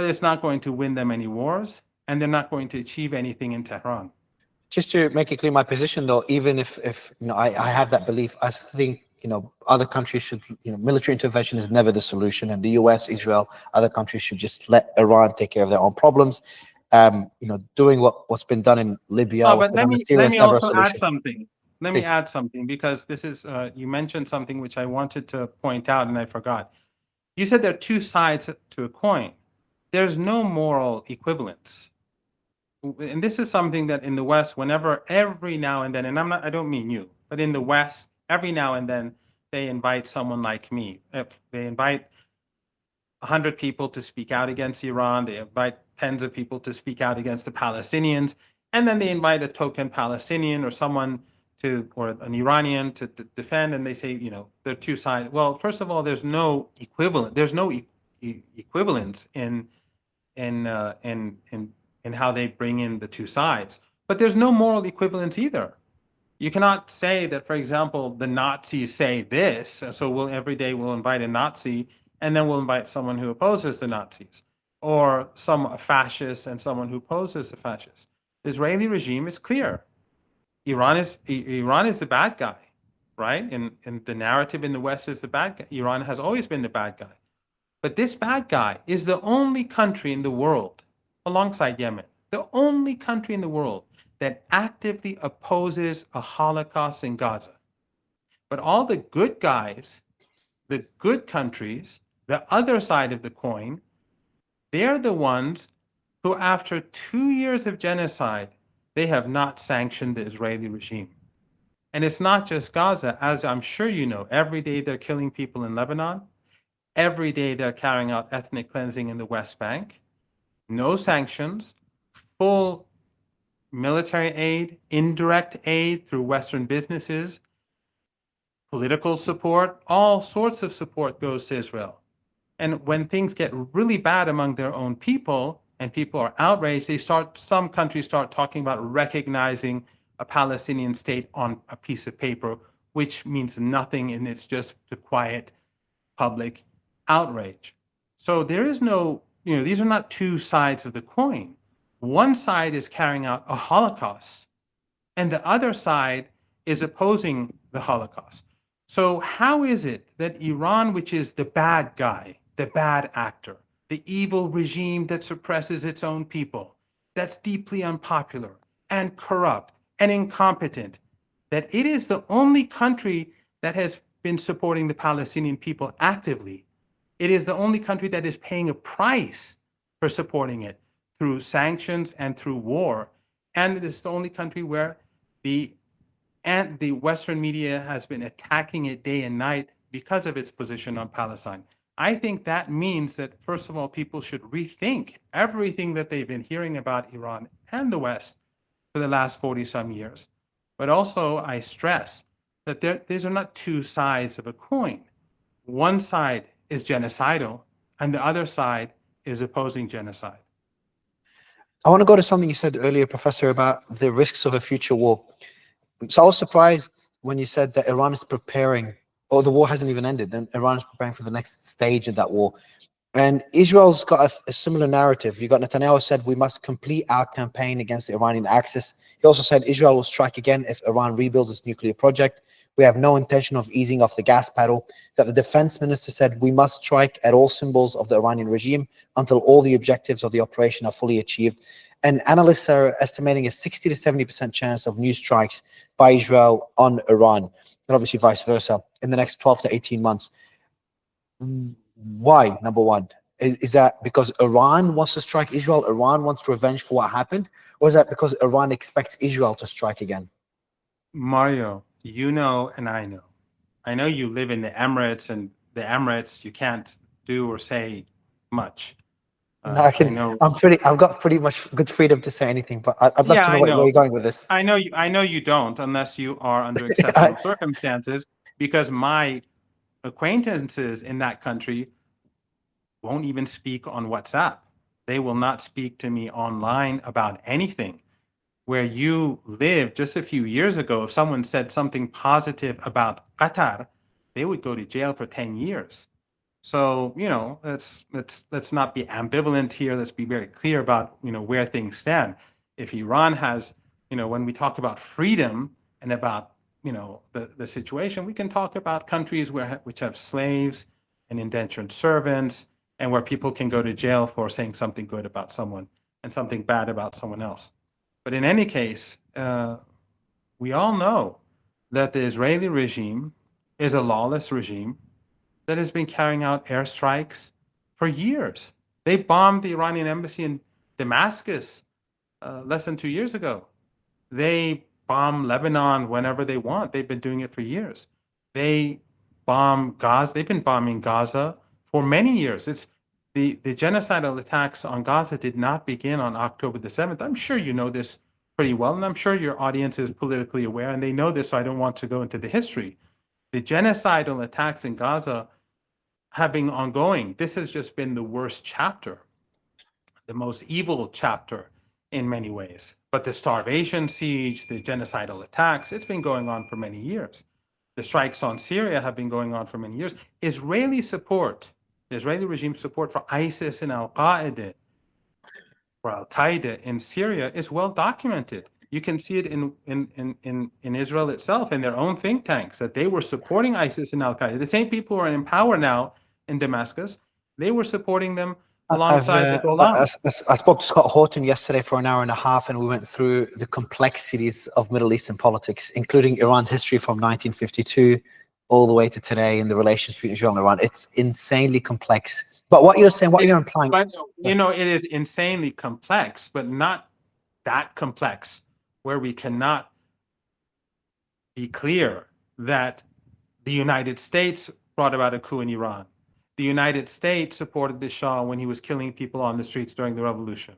it's not going to win them any wars, and they're not going to achieve anything in Tehran. Just to make it clear, my position though, even if I have that belief, I think other countries should, military intervention is never the solution, and the US, Israel, other countries should just let Iran take care of their own problems. Doing what's been done in Libya, Oh, what's but been done in let Syria is me never a also add solution. something. Let me Please. add something, because this is you mentioned something which I wanted to point out and I forgot. You said there are two sides to a coin. There's no moral equivalence. And this is something that in the West, whenever every now and then, and I don't mean you, but in the West, every now and then they invite someone like me. If they invite 100 people to speak out against Iran, they invite tens of people to speak out against the Palestinians, and then they invite a token Palestinian or someone or an Iranian to defend, and they say, there are two sides. Well, first of all, there's no equivalent. There's no equivalence in how they bring in the two sides. But there's no moral equivalence either. You cannot say that, for example, the Nazis say this, so every day we'll invite a Nazi, and then we'll invite someone who opposes the Nazis, or a fascist and someone who opposes the fascists. The Israeli regime is clear. Iran is the bad guy, right? And the narrative in the West is the bad guy. Iran has always been the bad guy. But this bad guy is the only country in the world, alongside Yemen, the only country in the world that actively opposes a Holocaust in Gaza. But all the good guys, the good countries, the other side of the coin, they're the ones who, after 2 years of genocide, they have not sanctioned the Israeli regime. And it's not just Gaza, as I'm sure you know, every day they're killing people in Lebanon. Every day they're carrying out ethnic cleansing in the West Bank. No sanctions, full military aid, indirect aid through Western businesses, political support, all sorts of support goes to Israel. And when things get really bad among their own people and people are outraged, some countries start talking about recognizing a Palestinian state on a piece of paper, which means nothing, and it's just to quiet public outrage. So there is no, these are not two sides of the coin. One side is carrying out a Holocaust, and the other side is opposing the Holocaust. So how is it that Iran, which is the bad guy, the bad actor, the evil regime that suppresses its own people, that's deeply unpopular and corrupt and incompetent, that it is the only country that has been supporting the Palestinian people actively. It is the only country that is paying a price for supporting it through sanctions and through war. And it is the only country where the Western media has been attacking it day and night because of its position on Palestine. I think that means that, first of all, people should rethink everything that they've been hearing about Iran and the West for the last 40-some years. But also, I stress that these are not two sides of a coin. One side is genocidal, and the other side is opposing genocide. I want to go to something you said earlier, Professor, about the risks of a future war. So I was surprised when you said that Iran is preparing, or the war hasn't even ended, and Iran is preparing for the next stage of that war. And Israel's got a similar narrative. You got Netanyahu said we must complete our campaign against the Iranian Axis. He also said Israel will strike again if Iran rebuilds its nuclear project. We have no intention of easing off the gas pedal. That the defense minister said we must strike at all symbols of the Iranian regime until all the objectives of the operation are fully achieved. And analysts are estimating a 60 to 70% chance of new strikes by Israel on Iran, and obviously vice versa, in the next 12 to 18 months. Why, number one? Is that because Iran wants to strike Israel? Iran wants revenge for what happened? Or is that because Iran expects Israel to strike again? Mario, you know, and I know. I know you live in the Emirates, and the Emirates, you can't do or say much. No, I I can. know. I've got pretty much good freedom to say anything, but I'd love Yeah, to know I where know. you're going with this. I know you. I know you don't, unless you are under exceptional circumstances. Because my acquaintances in that country won't even speak on WhatsApp. They will not speak to me online about anything. Where you lived just a few years ago, if someone said something positive about Qatar, they would go to jail for 10 years. So, let's not be ambivalent here. Let's be very clear about, where things stand. If Iran has, when we talk about freedom and about, the situation, we can talk about countries which have slaves and indentured servants, and where people can go to jail for saying something good about someone and something bad about someone else. But in any case, we all know that the Israeli regime is a lawless regime that has been carrying out airstrikes for years. They bombed the Iranian embassy in Damascus less than 2 years ago. They bomb Lebanon whenever they want. They've been doing it for years. They bomb Gaza. They've been bombing Gaza for many years. It's the genocidal attacks on Gaza did not begin on October the 7th. I'm sure you know this pretty well, and I'm sure your audience is politically aware, and they know this, so I don't want to go into the history. The genocidal attacks in Gaza have been ongoing. This has just been the worst chapter, the most evil chapter in many ways. But the starvation siege, the genocidal attacks, it's been going on for many years. The strikes on Syria have been going on for many years. Israeli support, the Israeli regime support for ISIS and Al-Qaeda, for Al-Qaeda in Syria is well documented. You can see it in Israel itself, in their own think tanks, that they were supporting ISIS and Al-Qaeda. The same people who are in power now in Damascus, they were supporting them alongside the Golan. I spoke to Scott Horton yesterday for an hour and a half, and we went through the complexities of Middle Eastern politics, including Iran's history from 1952 all the way to today, and the relations between Israel and Iran. It's insanely complex. But what you're saying, what you're implying... But, it is insanely complex, but not that complex, where we cannot be clear that the United States brought about a coup in Iran. The United States supported the Shah when he was killing people on the streets during the revolution.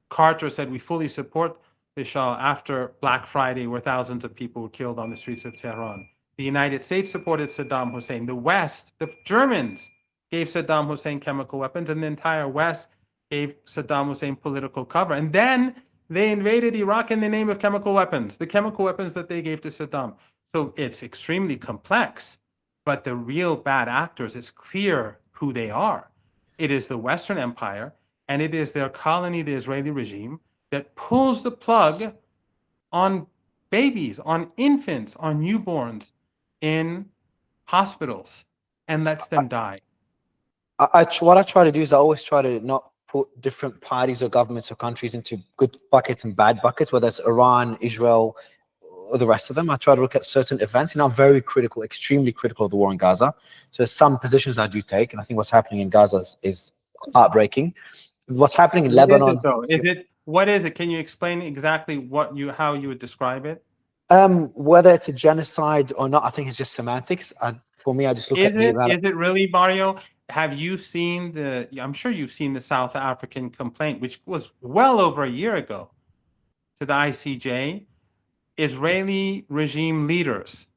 Carter said, we fully support the Shah after Black Friday, where thousands of people were killed on the streets of Tehran. The United States supported Saddam Hussein. The West, the Germans, gave Saddam Hussein chemical weapons, and the entire West gave Saddam Hussein political cover. And then they invaded Iraq in the name of chemical weapons, the chemical weapons that they gave to Saddam. So it's extremely complex. But the real bad actors, it's clear who they are. It is the Western Empire, and it is their colony, the Israeli regime, that pulls the plug on babies, on infants, on newborns in hospitals and lets them die. What I try to do is I always try to not put different parties or governments or countries into good buckets and bad buckets, whether it's Iran, Israel, or the rest of them. I try to look at certain events. I'm very critical, extremely critical of the war in Gaza. So some positions I do take, and I think what's happening in Gaza is heartbreaking. What's happening in Lebanon... What is it? Can you explain exactly how you would describe it? Whether it's a genocide or not, I think it's just semantics. For me, I just look at the... Is it really, Mario? Have you seen I'm sure you've seen the South African complaint, which was well over a year ago, to the ICJ. Israeli regime leaders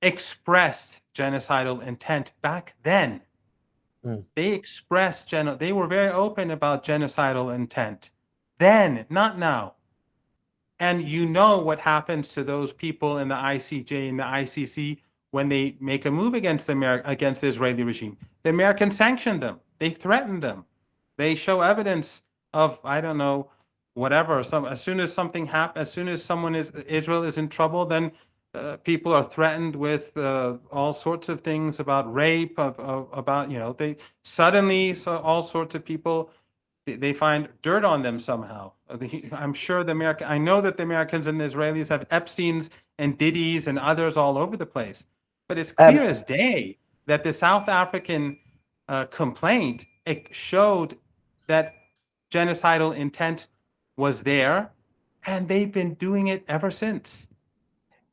expressed genocidal intent back then. They expressed they were very open about genocidal intent then, not now. And you know what happens to those people in the ICJ and the ICC when they make a move against the Israeli regime. The Americans sanction them. They threaten them. They show evidence of, I don't know, whatever. As soon as something happens, as soon as Israel is in trouble, then people are threatened with all sorts of things about rape, about, they suddenly, all sorts of people, they find dirt on them somehow. I'm sure I know that the Americans and the Israelis have Epstein's and Diddy's and others all over the place. But it's clear as day that the South African complaint showed that genocidal intent was there, and they've been doing it ever since.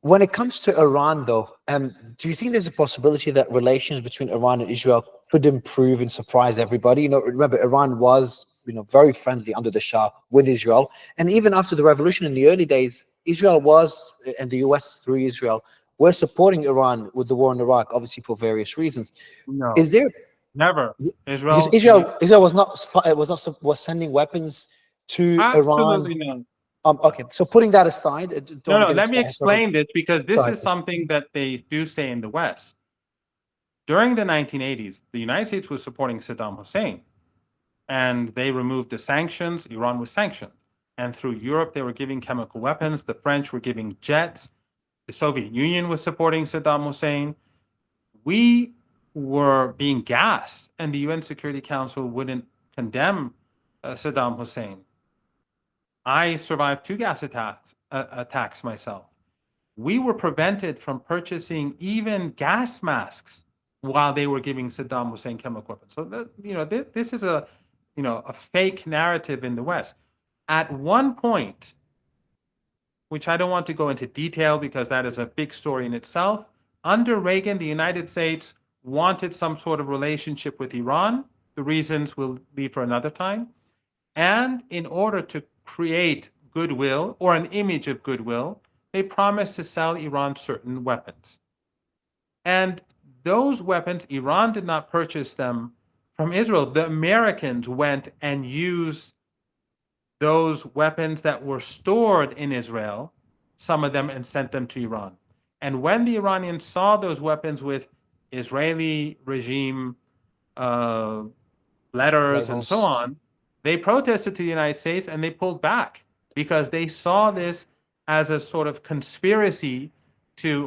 When it comes to Iran, though, do you think there's a possibility that relations between Iran and Israel could improve and surprise everybody? Remember, Iran was, very friendly under the Shah with Israel, and even after the revolution in the early days, Israel was, and the US through Israel, were supporting Iran with the war in Iraq, obviously for various reasons. No, is there never Israel was sending weapons to Absolutely Iran? None. Okay, so putting that aside, let me explain this, because this is something that they do say in the West. During the 1980s, the United States was supporting Saddam Hussein, and they removed the sanctions. Iran was sanctioned. And through Europe, they were giving chemical weapons. The French were giving jets. The Soviet Union was supporting Saddam Hussein. We were being gassed, and the UN Security Council wouldn't condemn Saddam Hussein. I survived 2 gas attacks myself. We were prevented from purchasing even gas masks while they were giving Saddam Hussein chemical weapons. So that, this is a fake narrative in the West. At one point, which I don't want to go into detail because that is a big story in itself, under Reagan, the United States wanted some sort of relationship with Iran. The reasons we'll leave for another time. And in order to create goodwill or an image of goodwill, they promised to sell Iran certain weapons. And those weapons, Iran did not purchase them from Israel. The Americans went and used those weapons that were stored in Israel, some of them, and sent them to Iran. And when the Iranians saw those weapons with Israeli regime letters and so on, they protested to the United States and they pulled back because they saw this as a sort of conspiracy to